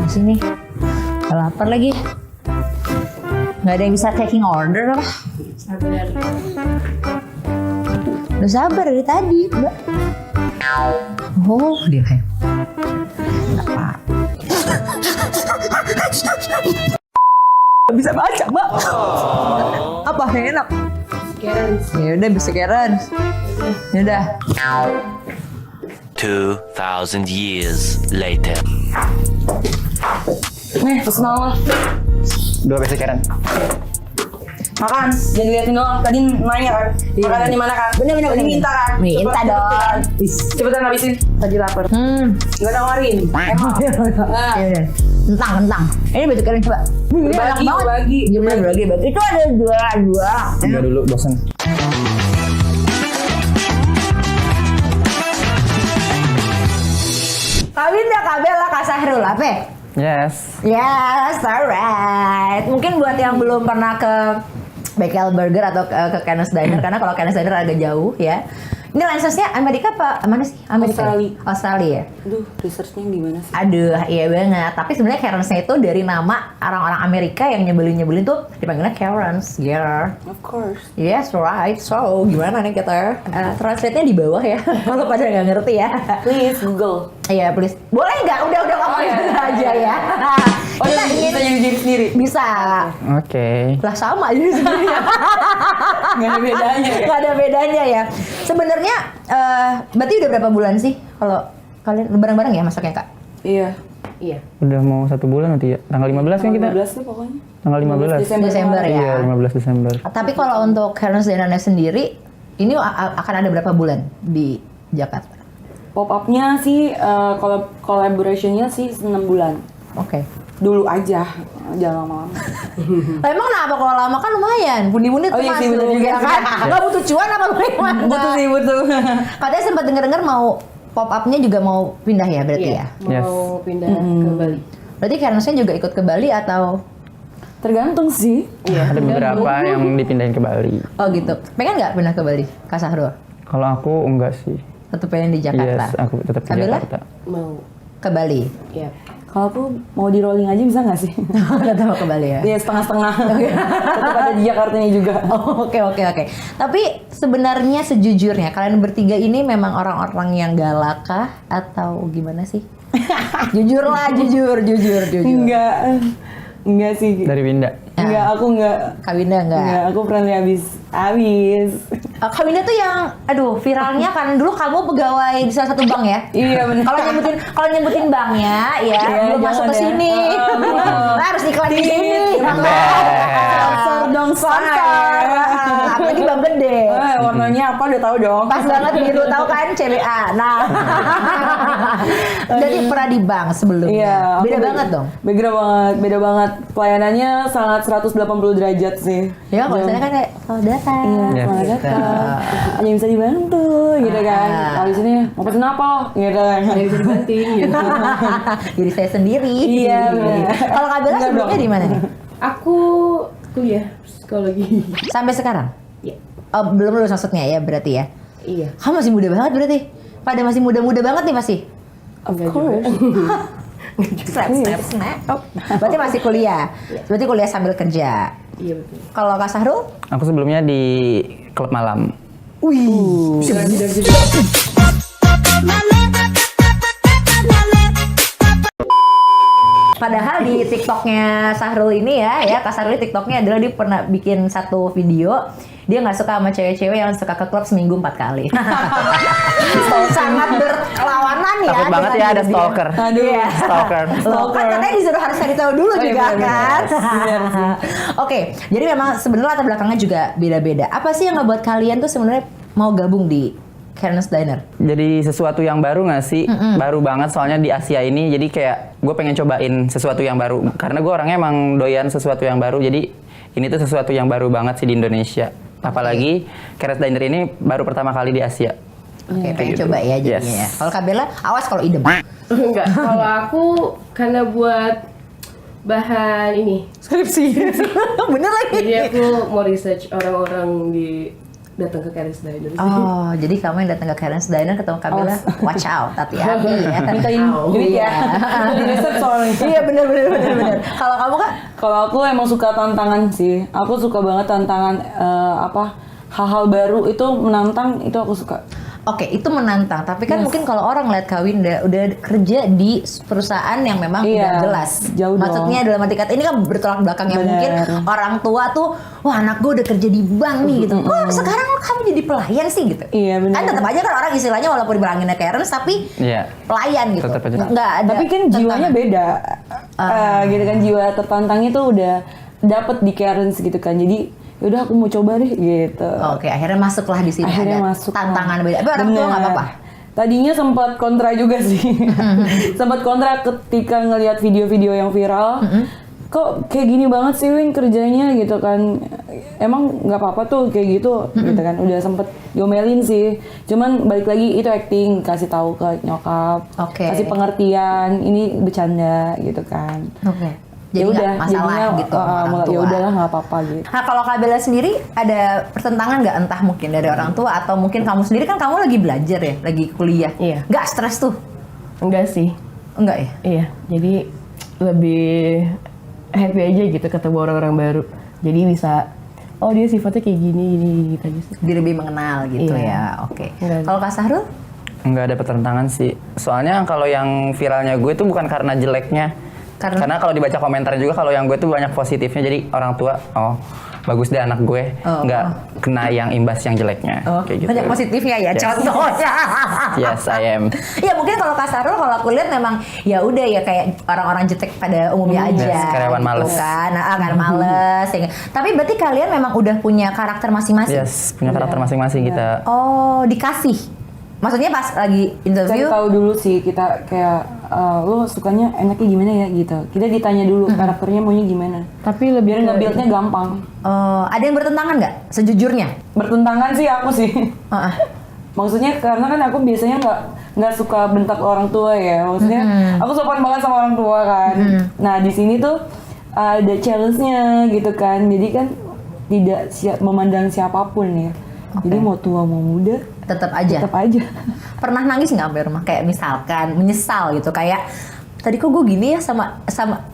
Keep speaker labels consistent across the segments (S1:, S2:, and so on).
S1: sini. Lapar lagi. Nggak ada yang bisa taking order apa?
S2: Sabar.
S1: Udah sabar dari tadi, Mbak. Oh, dia kayak. Apa? Bisa baca, Mbak. Apa yang enak?
S2: Sekarang
S1: Ya udah bisa Karen. Ya udah.
S3: 2,000 years later.
S4: Nih, pesen apa?
S5: 2 basic Karen.
S4: Makan, jangan liatin doang. Tadi nanya kan, makanan di mana kan?
S1: Bener.
S4: Minta kan?
S1: Minta dong.
S4: Cepetan habisin. Tadi lapar. Gak nawarin. Emang.
S1: Ya udah. Kentang. Ini baju Karen coba. Ini enak banget.
S4: Bagi.
S1: Gimana bagi? Itu ada dua.
S5: Enggak dulu, bosan.
S1: Kawin dah Kabel lah Kak Sahrul apa?
S5: Yes.
S1: Yes, alright. Mungkin buat yang belum pernah ke Bengkel Burger atau ke Kenneth Diner, karena kalau Kenneth Diner agak jauh ya. Ini license-nya Amerika apa? Mana sih? Amerika. Australia ya?
S4: Aduh, research-nya gimana sih?
S1: Aduh, iya banget. Tapi sebenarnya Karens-nya itu dari nama orang-orang Amerika yang nyebelin tuh dipanggilnya Karens. Yeah.
S4: Of course.
S1: Yes, right. So, gimana nih kita? Translate-nya di bawah ya. Kalau pada nggak ngerti ya.
S4: Please Google.
S1: Iya, please. Boleh nggak? Udah ngomongin aja ya.
S4: Oh,
S1: Kita
S4: bisa
S1: ingin
S4: jadi diri sendiri.
S1: bisa.
S5: Oke.
S1: Lah sama aja sebenarnya.
S4: Nggak ada bedanya ya?
S1: Nggak ada bedanya ya. Sebenarnya berarti udah berapa bulan sih kalau kalian bareng-bareng ya masaknya Kak?
S4: Iya.
S5: Udah mau 1 bulan nanti ya. Tanggal 15 kan kita?
S4: 15 tuh pokoknya.
S5: Tanggal 15.
S1: Desember ya.
S5: Iya, 15 Desember.
S1: Tapi kalau untuk Karens Dinnernya sendiri, ini akan ada berapa bulan di Jakarta?
S4: Pop-up-nya sih, collaboration-nya sih 6 bulan.
S1: Oke.
S4: Dulu aja, jangan lama-lama.
S1: Lah emang kenapa kalau lama kan lumayan, pundi-pundi
S4: Oh iya sih, bener juga
S1: ya
S4: sih.
S1: kan? Nggak butuh cuan apa bagaimana?
S4: Butuh sih, butuh.
S1: Katanya sempat denger-denger mau pop-up-nya juga mau pindah ya berarti ya?
S5: Yes.
S2: mau pindah ke Bali.
S1: Berarti Karensnya juga ikut ke Bali atau?
S4: Tergantung sih.
S5: Ada beberapa yang dipindahin ke Bali.
S1: Oh gitu. Pengen nggak pindah ke Bali, Kak Sahrul?
S5: Kalau aku enggak sih.
S1: Tetap pengen di Jakarta?
S5: Yes, aku tetap di
S1: Kabila?
S5: Jakarta.
S2: Mau.
S1: Ke Bali?
S2: Ya.
S4: Kalau aku mau di rolling aja bisa nggak sih?
S1: Tetap mau ke Bali ya?
S4: Iya, setengah-setengah. Tetap ada di Jakartanya juga.
S1: Oh, oke. Tapi sebenarnya sejujurnya kalian bertiga ini memang orang-orang yang galak kah atau gimana sih? Jujur lah, jujur.
S4: Enggak sih.
S5: Dari Winda.
S4: Enggak, aku enggak.
S1: Kak Winda enggak?
S4: Enggak, aku friendly abis.
S1: Kak Winda tuh yang, aduh viralnya kan dulu kamu pegawai di salah satu bank ya?
S4: Iya benar.
S1: Kalau nyebutin banknya ya, belum masuk ke
S4: jangan ya.
S1: sini. Nah, harus iklan di sini.
S4: Sponsor dong,
S1: Sponsor. Apalagi bank gede.
S4: Warnanya apa udah tahu dong.
S1: Pas banget biru tahu kan CBA. Nah. Jadi pernah di bank sebelumnya.
S4: Iya,
S1: Beda banget dong.
S4: Beda banget. Pelayanannya sangat 180 derajat sih.
S1: Ya kalau sana kan kayak selamat datang.
S4: Iya,
S5: Yes.
S4: selamat datang. Ada yang bisa dibantu gitu kan. Kalau di sini mau pesen apa lo? Gitu kan.
S2: Ada yang bisa dibanting gitu.
S1: Diri saya sendiri.
S4: Iya, bener.
S1: Kalau Kak Bella
S4: Enggak
S1: sebelumnya
S4: dong.
S1: di mana nih?
S2: Aku kuliah psikologi.
S1: Sampai sekarang?
S2: Iya.
S1: Oh, belum lulus maksudnya ya berarti ya?
S2: Iya.
S1: Kamu masih muda banget berarti? Pada masih muda-muda banget nih pasti?
S4: Of
S2: Enggak
S4: course.
S1: Snap. Oh, berarti masih kuliah? Berarti kuliah sambil kerja?
S2: Iya betul.
S1: Kalau Kak Sahrul?
S5: Aku sebelumnya di klub malam.
S1: Wih. Padahal di TikToknya Sahrul ini ya Kak Sahrul TikToknya adalah dia pernah bikin satu video dia nggak suka sama cewek-cewek yang suka ke klub seminggu 4 kali. Sangat berlawanan ya.
S5: Takut banget
S1: dengan
S5: ya ada
S1: dia.
S5: stalker.
S1: Aduh ya.
S5: Stalker.
S1: Loh, kan katanya disuruh harus cari tahu dulu juga kan. Oke, jadi memang sebenarnya latar belakangnya juga beda-beda. Apa sih yang ngebuat kalian tuh sebenarnya mau gabung di Kenneth Diner?
S5: Jadi sesuatu yang baru nggak sih? Baru banget soalnya di Asia ini. Jadi kayak gue pengen cobain sesuatu yang baru. Karena gue orangnya emang doyan sesuatu yang baru. Jadi ini tuh sesuatu yang baru banget sih di Indonesia. Apalagi Kenneth Diner ini baru pertama kali di Asia.
S1: Oke, pengen
S5: gitu.
S1: coba ya jadinya
S5: Yes.
S1: ya. Kalau Kak Bella, awas kalau idem.
S2: Enggak. Kalau aku karena buat bahan ini.
S1: Skripsi. Bener lagi.
S2: Jadi aku mau research orang-orang di datang ke Karen's Diner sih.
S1: Oh, jadi kamu yang datang ke Karen's Diner ketemu Kabila, watch out, hati-hati ya.
S4: Mintain duit ya. Di reset soalnya.
S1: Iya bener. Kalau kamu Kak?
S4: Kalau aku emang suka tantangan sih. Aku suka banget tantangan hal-hal baru itu menantang, itu aku suka.
S1: Oke, itu menantang. Tapi kan mungkin kalau orang lihat kawin udah kerja di perusahaan yang memang
S4: Iya,
S1: udah jelas.
S4: jauh dong.
S1: Maksudnya dalam arti kata ini kan bertolak belakang yang
S4: Bener.
S1: mungkin orang tua tuh, wah anak gue udah kerja di bank nih gitu. Wah sekarang kamu jadi pelayan sih gitu.
S4: Iya, bener.
S1: Kan tetap aja kan orang istilahnya walaupun dibilanginnya Karens tapi
S5: Iya.
S1: pelayan gitu.
S5: Tetap aja.
S1: Nggak ada.
S4: Tapi kan jiwanya
S1: tantangan.
S4: beda. Gitu kan, jiwa tertantangnya tuh udah dapet di Karen's gitu kan. Jadi yaudah aku mau coba deh gitu.
S1: Oke, akhirnya masuklah di sini
S4: Akhirnya
S1: ada
S4: masuk.
S1: tantangan beda. Tapi orang tua nggak apa-apa.
S4: Tadinya sempat kontra juga sih. Sempat kontra ketika ngelihat video-video yang viral. Kok kayak gini banget sih Win kerjanya gitu kan. Emang nggak apa-apa tuh kayak gitu gitu kan. Udah sempet diomelin sih. Cuman balik lagi itu acting, kasih tahu ke nyokap.
S1: Oke.
S4: Kasih pengertian, ini bercanda gitu kan.
S1: Oke. Jadi
S4: Ya
S1: nggak masalah gitu sama orang tua.
S4: ya udahlah nggak apa-apa gitu.
S1: Nah kalau Kak Bella sendiri ada pertentangan nggak entah mungkin dari orang tua atau mungkin kamu sendiri kan kamu lagi belajar ya, lagi kuliah.
S2: Iya.
S1: Nggak stres tuh?
S2: Enggak sih.
S1: Enggak ya?
S2: Iya, jadi lebih happy aja gitu ketemu orang-orang baru. Jadi bisa, oh dia sifatnya kayak gini gitu aja sih.
S1: Jadi lebih mengenal gitu
S2: Iya.
S1: ya. Oke.
S2: Enggak.
S1: Kalau Kak Sahrul?
S5: Nggak ada pertentangan sih. Soalnya kalau yang viralnya gue tuh bukan karena jeleknya. Karena kalau dibaca komentar juga kalau yang gue tuh banyak positifnya. Jadi orang tua, oh bagus deh anak gue, nggak kena yang imbas yang jeleknya. Kayak gitu.
S1: Banyak positifnya ya,
S5: Yes.
S1: contohnya.
S5: Yes, I am.
S1: Ya mungkin kalau Kak Sahrul kalau aku lihat memang ya udah ya kayak orang-orang jutek pada umumnya aja.
S5: Yes, karyawan males.
S1: Kan, karyawan males. Ya. Tapi berarti kalian memang udah punya karakter masing-masing.
S5: Yes, punya karakter masing-masing kita.
S1: Oh, dikasih. Maksudnya pas lagi
S4: Kita
S1: interview.
S4: tahu dulu sih kita kayak lo sukanya enaknya gimana ya gitu. Kita ditanya dulu karakternya maunya gimana.
S2: Tapi lebih
S4: Biar nge-build-nya gampang.
S1: Ada yang bertentangan nggak sejujurnya?
S4: Bertentangan sih aku sih.
S1: Heeh.
S4: Maksudnya karena kan aku biasanya nggak suka bentak orang tua ya. Maksudnya aku sopan banget sama orang tua kan. Nah di sini tuh ada challenge-nya gitu kan. Jadi kan tidak memandang siapapun ya. Jadi mau tua mau muda
S1: Tetap aja.
S4: tetap aja.
S1: Pernah nangis nggak sampai rumah? Kayak misalkan menyesal gitu kayak tadi kok gue gini ya sama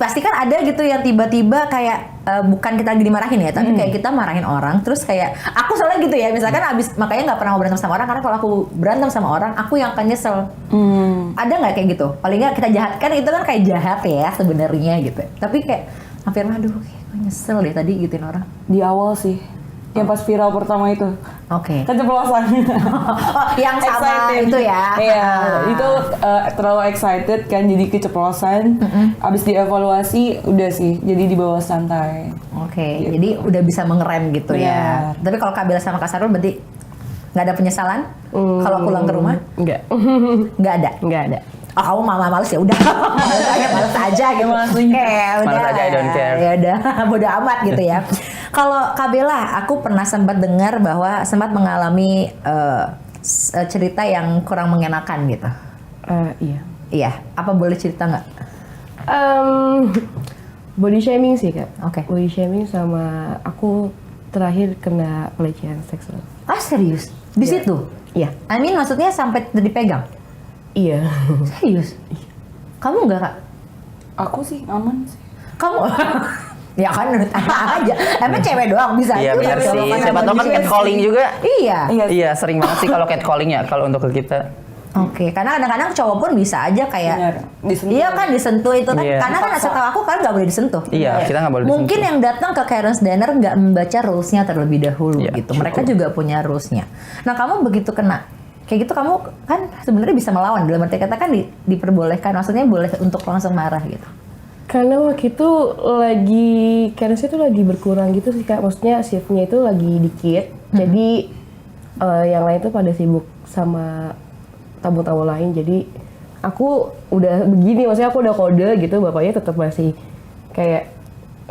S1: pasti kan ada gitu yang tiba-tiba kayak bukan kita lagi dimarahin ya tapi kayak kita marahin orang terus kayak aku soalnya gitu ya misalkan abis makanya nggak pernah mau berantem sama orang karena kalau aku berantem sama orang aku yang akan nyesel. Ada nggak kayak gitu? Paling nggak kita jahat kan itu kan kayak jahat ya sebenarnya gitu tapi kayak hampir aduh kayak gue nyesel deh tadi gituin orang.
S4: Di awal sih. Yang pas viral pertama itu.
S1: Oke.
S4: Keceplosan.
S1: Yang sama
S4: Excited.
S1: itu ya.
S4: Iya, itu terlalu excited kan jadi keceplosan. Abis dievaluasi udah sih jadi dibawa santai.
S1: Oke, jadi udah bisa mengerem gitu ya. Tapi kalau Kak Bella sama Kak Sahrul berarti nggak ada penyesalan kalau pulang ke rumah?
S2: enggak.
S1: Nggak ada.
S2: Enggak ada.
S1: Oh kamu males ya udah. Males aja gitu. Udah.
S5: Males aja, I don't care.
S1: Ya udah, bodo amat gitu ya. Kalau Kak Bella, aku pernah sempat dengar bahwa sempat mengalami cerita yang kurang mengenakan gitu.
S2: Iya.
S1: Iya, apa boleh cerita nggak?
S2: Body shaming sih kak.
S1: Oke.
S2: Body shaming sama aku terakhir kena pelecehan seksual.
S1: Ah serius? Di situ?
S2: Iya.
S1: I mean maksudnya sampai dipegang?
S2: Iya.
S1: Serius? Kamu nggak Kak?
S4: Aku sih aman sih.
S1: Kamu? Ya kan aja. Emang cewek doang bisa.
S5: Iya
S1: juga
S5: benar
S1: kalau
S5: sih.
S1: kena
S5: Siapa tahu kan
S1: body
S5: catcalling
S1: shaming.
S5: juga.
S1: Iya.
S5: Iya sering banget sih kalau catcalling ya kalau untuk ke kita.
S1: Oke, karena kadang-kadang cowok pun bisa aja kayak
S4: Benar, disentuh.
S1: Iya kan disentuh itu kan.
S5: Iya.
S1: Karena kan setahu aku kan nggak boleh disentuh.
S5: Iya, kita nggak boleh
S1: Mungkin
S5: disentuh.
S1: yang datang ke Karen's Diner nggak membaca rules-nya terlebih dahulu
S5: Iya,
S1: gitu. Mereka juga punya rules-nya. Nah, kamu begitu kena kayak gitu kamu kan sebenarnya bisa melawan dalam arti kata kan diperbolehkan maksudnya boleh untuk langsung marah gitu.
S2: Karena waktu itu lagi Karen's itu lagi berkurang gitu sih kak. Maksudnya shiftnya itu lagi dikit. Jadi yang lain tuh pada sibuk sama tamu-tamu lain. Jadi aku udah begini, maksudnya aku udah kode gitu, bapaknya tetap masih kayak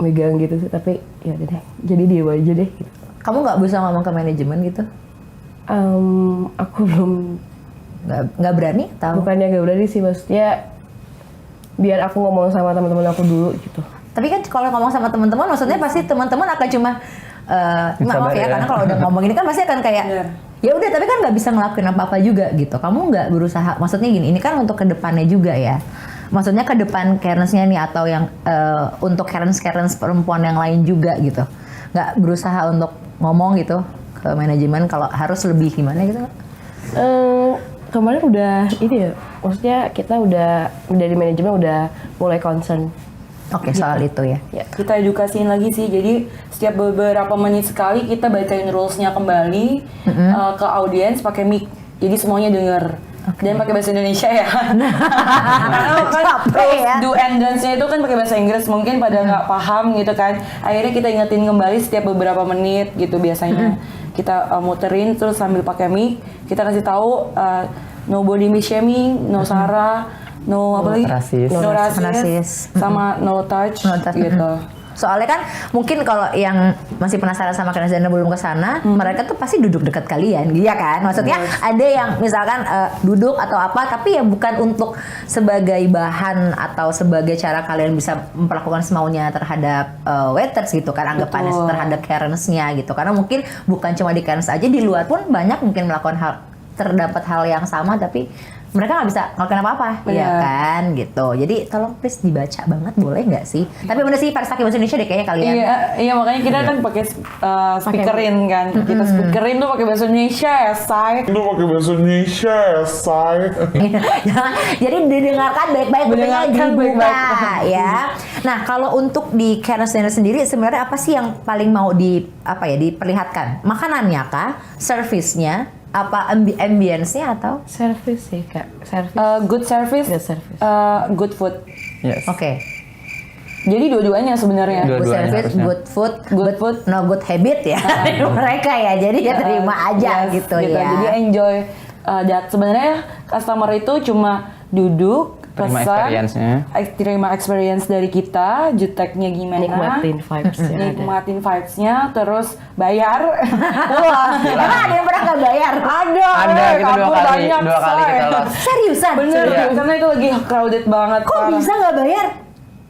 S2: megang gitu sih. Tapi ya udah deh, jadi dia aja deh. Gitu.
S1: Kamu nggak bisa ngomong ke manajemen gitu?
S2: Aku belum,
S1: Nggak berani? Tahu?
S2: bukannya gak berani sih, maksudnya biar aku ngomong sama teman-teman aku dulu gitu.
S1: Tapi kan kalau ngomong sama teman-teman, maksudnya pasti teman-teman akan cuma maaf ya,
S5: ya.
S1: karena kalau udah ngomong ini kan pasti akan kayak
S4: Bener.
S1: ya udah, tapi kan nggak bisa ngelakuin apa-apa juga gitu. Kamu nggak berusaha, maksudnya gini, ini kan untuk kedepannya juga ya. Maksudnya ke depan Karens-nya nih, atau yang untuk Karens perempuan yang lain juga gitu. Nggak berusaha untuk ngomong gitu ke manajemen kalau harus lebih gimana gitu?
S2: Kemarin udah ini ya, maksudnya kita udah dari manajemen udah mulai concern.
S1: Oke, soal itu ya.
S2: Ya.
S4: Kita edukasiin lagi sih, jadi setiap beberapa menit sekali kita bacain rules-nya kembali ke audiens pakai mic, jadi semuanya denger. Dan pakai bahasa Indonesia ya. Karena kan
S1: Capek
S4: rules
S1: ya.
S4: do and dance-nya itu kan pakai bahasa Inggris, mungkin pada nggak paham gitu kan. Akhirnya kita ingetin kembali setiap beberapa menit gitu biasanya. Kita muterin terus sambil pakai mic, kita kasih tahu no body shaming, no sara, no apa lagi?
S5: rasis.
S4: No
S1: Rasis.
S4: rasis, sama no touch,
S1: No touch,
S4: gitu.
S1: Soalnya kan mungkin kalau yang masih penasaran sama Karens dan belum ke sana, mereka tuh pasti duduk dekat kalian, iya kan? Maksudnya ada yang misalkan duduk atau apa, tapi ya bukan untuk sebagai bahan atau sebagai cara kalian bisa memperlakukan semaunya terhadap waiters gitu kan, anggapannya
S4: Betul.
S1: terhadap Karens-nya gitu. Karena mungkin bukan cuma di Karens aja, di luar pun banyak mungkin melakukan terdapat hal yang sama, tapi mereka nggak bisa ngelakuin apa-apa, ya
S4: Benar.
S1: kan gitu. Jadi tolong please dibaca banget, boleh nggak sih? Tapi bener sih, harus pakai bahasa Indonesia deh kayaknya kalian.
S4: Iya makanya kita kan pakai speakerin kan. Kita speakerin tuh pakai bahasa Indonesia ya, say.
S6: Itu pakai bahasa Indonesia ya, say.
S1: Jadi didengarkan baik-baik, kupingnya
S4: Mendengarkan
S1: dibuka
S4: baik-baik.
S1: ya. Nah, kalau untuk di Karens Dinner sendiri sebenarnya apa sih yang paling mau diperlihatkan? Makanannya kah? Servisnya? Apa ambience-nya atau?
S2: Service sih kak, service.
S4: Good service,
S2: Good service.
S4: good food.
S5: Yes.
S1: Oke.
S4: Jadi dua-duanya sebenarnya.
S5: Dua-
S1: Good
S5: Dua-duanya
S1: service,
S5: harusnya.
S1: good food,
S4: Good
S1: but
S4: food.
S1: no good habit ya dari mereka ya. Jadi ya terima aja
S4: Yes,
S1: gitu ya.
S4: Jadi enjoy that. Sebenarnya customer itu cuma duduk,
S5: Terima
S4: pesan,
S5: experience-nya.
S4: terima experience dari kita, juteknya gimana,
S2: Nikmatin vibes yang ada.
S4: nikmatin vibes-nya, terus bayar, pulang.
S1: Emang ada yang pernah nggak bayar?
S4: Ada,
S5: kita dua
S4: kabur
S5: kali
S4: banyak,
S5: kita
S4: say.
S5: lost.
S1: Seriusan?
S4: Bener,
S5: Iya.
S4: karena itu lagi crowded banget.
S1: Kok
S4: parah.
S1: bisa nggak bayar?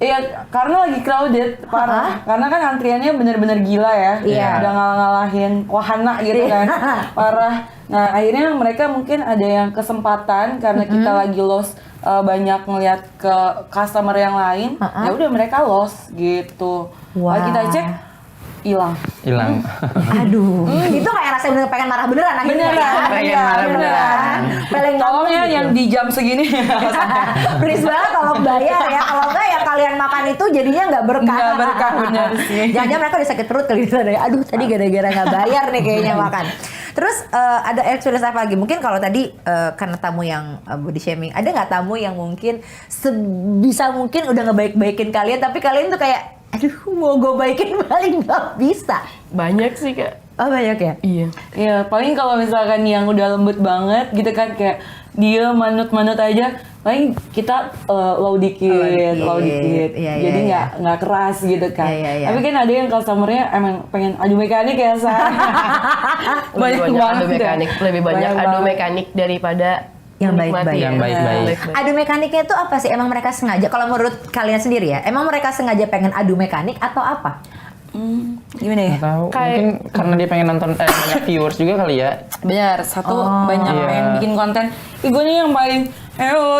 S4: Iya, karena lagi crowded, parah. Karena kan antriannya bener-bener gila ya.
S1: Iya.
S4: Udah ngalah-ngalahin wahana gitu kan. Parah. Nah, akhirnya mereka mungkin ada yang kesempatan karena kita lagi lost banyak ngelihat ke customer yang lain. Ya udah mereka lost gitu.
S1: Wah.
S4: Lalu kita cek hilang.
S5: Hilang.
S1: Aduh, itu kayak rasanya bener pengen marah beneran akhirnya.
S4: Beneran,
S1: ya.
S5: pengen marah beneran.
S1: Pengen
S4: Tolong
S1: ngomong
S4: ya
S1: gitu.
S4: yang di jam segini.
S1: Please banget tolong bayar ya. Kalau enggak ya kalian makan itu jadinya nggak berkah.
S4: Nggak berkah, bener sih.
S1: Jangan-jangan mereka udah sakit perut kali gitu. Aduh, tadi gara-gara nggak bayar nih kayaknya makan. Terus ada experience apa lagi? Mungkin kalau tadi karena tamu yang body shaming, ada nggak tamu yang mungkin sebisa mungkin udah ngebaik-baikin kalian, tapi kalian tuh kayak, aduh mau gue baikin paling nggak bisa.
S2: Banyak sih kak.
S1: Oh banyak ya?
S2: Iya.
S4: Ya paling kalau misalkan yang udah lembut banget gitu kan, kayak dia manut-manut aja, paling kita low dikit.
S1: Iya,
S4: Jadi
S1: iya,
S4: nggak keras gitu kan.
S1: Iya, iya.
S4: Tapi kan ada yang customernya emang pengen adu mekanik ya, saya.
S2: Lebih banyak adu
S4: deh.
S2: mekanik, lebih banyak adu
S4: banget.
S2: mekanik daripada
S1: Yang
S2: menikmati.
S1: baik-baik.
S5: Yang baik-baik.
S1: Adu mekaniknya itu apa sih? Emang mereka sengaja? Kalau menurut kalian sendiri ya, emang mereka sengaja pengen adu mekanik atau apa?
S4: Gimana ya?
S5: Nggak tahu.
S2: Kayak-
S5: Mungkin karena dia pengen nonton banyak viewers juga kali ya.
S4: Benar, satu banyak
S5: Iya.
S4: pengen bikin konten. Ih, gue nih yang paling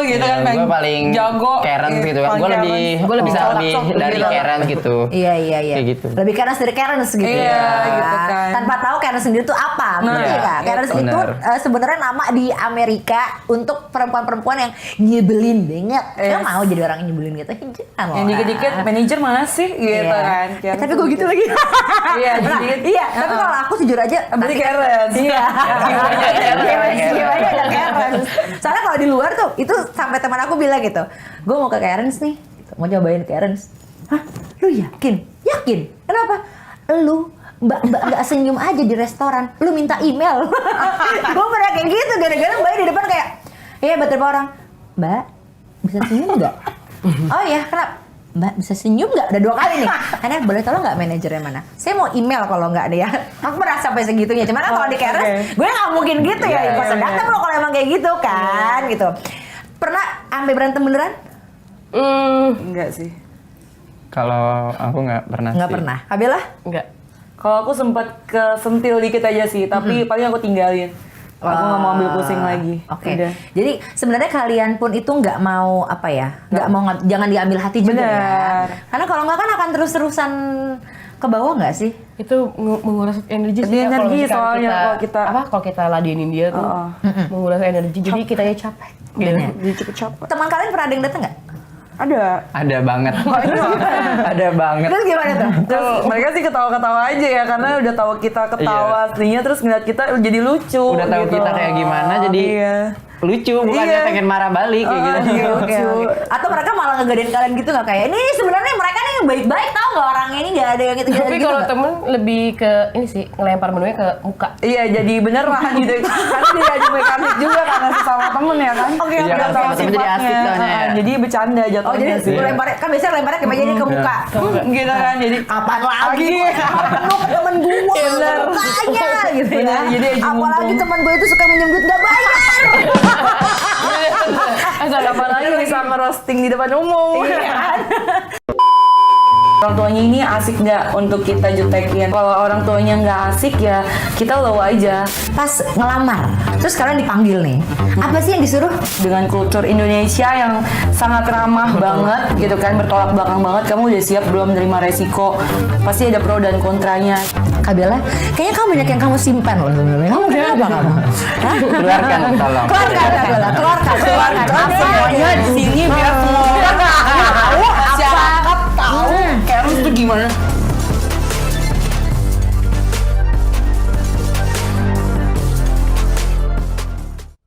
S4: gitu
S5: Iya,
S4: kan,
S5: gue paling
S4: jago.
S5: Karens gitu kan.
S4: paling
S5: Gue lebih
S4: Karens.
S5: bisa
S4: colok
S5: lebih
S4: sok
S5: dari
S4: gitu.
S5: Karens gitu.
S1: Iya.
S5: Kayak gitu.
S1: Lebih Karens dari Karens gitu
S4: Iya,
S1: ya.
S4: gitu kan.
S1: Tanpa tahu Karens sendiri itu apa. Ngerti
S5: Iya,
S1: nggak? Karens
S5: gitu.
S1: itu
S5: Benar.
S1: sebenarnya nama di Amerika untuk perempuan-perempuan yang nyebelin banget. Nggak
S4: Yes.
S1: mau jadi orang yang nyebelin gitu. Jangan
S4: Yang dikit-dikit manajer mana sih gitu kan.
S1: Tapi gue gitu lagi.
S4: Iya, dikit-dikit.
S1: Iya, tapi kalau aku jujur aja
S4: Berarti Karens.
S1: Iya.
S5: Jiwanya
S1: ada Karens. Soalnya kalau di luar tuh itu sampai teman aku bilang gitu, gue mau ke Karens nih, gitu. Mau cobain Karens. Hah? Lu yakin? Yakin? Kenapa? Lu mbak nggak senyum aja di restoran, lu minta email. Gue pernah kayak gitu, gara-gara mbak di depan kayak, iya betul orang, mbak bisa senyum nggak? Oh ya, kenapa? Mbak bisa senyum nggak? Udah 2 kali nih. Karena boleh tolong nggak manajernya mana? Saya mau email kalau nggak nih ya. Aku merasa sampai segitunya. Cuman kan kalau di Karens, gue nggak mungkin gitu ya.
S5: Iya,
S1: Kok datang lo kalau emang kayak gitu kan, gitu. Pernah sampai berantem beneran?
S4: Enggak sih.
S5: Kalau aku nggak pernah
S1: Nggak
S5: sih.
S1: pernah. Habila?
S2: Enggak.
S4: Kalau aku sempat kesentil dikit aja sih, tapi paling aku tinggalin. Aku nggak mau ambil pusing lagi.
S1: Oke.
S4: Udah.
S1: Jadi sebenarnya kalian pun itu nggak mau apa ya? Nggak mau jangan diambil hati juga ya.
S4: Benar.
S1: Karena kalau nggak kan akan terus-terusan ke bawah nggak sih?
S2: Itu menguras energi sih. Kak,
S4: Energi
S2: misalkan
S4: soalnya kalau kita
S2: ladenin dia tuh menguras energi, jadi kitanya capek.
S1: Benar.
S4: jadi cepet capek.
S1: Teman kalian pernah ada yang datang nggak?
S4: Ada
S5: banget. Ada banget.
S1: Terus gimana tuh?
S4: Terus mereka sih ketawa-ketawa aja ya karena udah tahu kita ketawa aslinya terus ngeliat kita jadi lucu.
S5: Udah tahu
S4: gitu.
S5: kita kayak gimana jadi
S4: Iya.
S5: lucu, bukannya
S4: Iya.
S5: pengen marah balik kayak gitu.
S4: Iya,
S1: Oke,
S4: lucu.
S1: oke. Atau mereka malah ngegedein kalian gitu nggak kayak ini sebenarnya mereka nih baik-baik tau nggak orangnya ini nggak ada yang gitu
S2: Tapi
S1: gitu
S2: kalau
S1: nggak?
S2: temen lebih ke ini sih, ngelempar menunya ke muka.
S4: Iya jadi beneran gitu. Karena dia ada mekanik juga karena sesama temen ya kan.
S1: Oke,
S5: Iya,
S1: oke,
S5: kan
S1: oke.
S5: sama temen jadi asik soalnya ya.
S4: Jadi bercanda jatuhnya
S1: Oh jadi
S4: sih.
S1: lemparnya kan biasanya lemparnya kayak jadi ke muka.
S4: Gitu kan jadi
S1: Kapan lagi?
S4: Iya.
S1: Lu ke temen gue
S4: Bener.
S1: mukanya gitu ya.
S4: Bener, jadi aja
S1: Apalagi
S4: mumpung.
S1: temen gue itu suka minjem duit gak bayar.
S4: apalagi bisa ngerosting di depan umum.
S1: Iya.
S4: Orang tuanya ini asik nggak untuk kita jutekin? Kalau orang tuanya nggak asik ya kita low aja.
S1: Pas ngelamar, terus kalian dipanggil nih. Apa sih yang disuruh?
S4: Dengan kultur Indonesia yang sangat ramah banget gitu kan, bertolak belakang banget. Kamu udah siap belum menerima resiko? Pasti ada pro dan kontranya.
S1: Kak Bella, kayaknya kamu banyak yang kamu simpan loh sebenarnya. Kamu kenapa kamu? Hah?
S5: Keluarkan tolong.
S1: Keluarkan Kak Bella, keluarkan.
S4: Semuanya di sini biar semua orang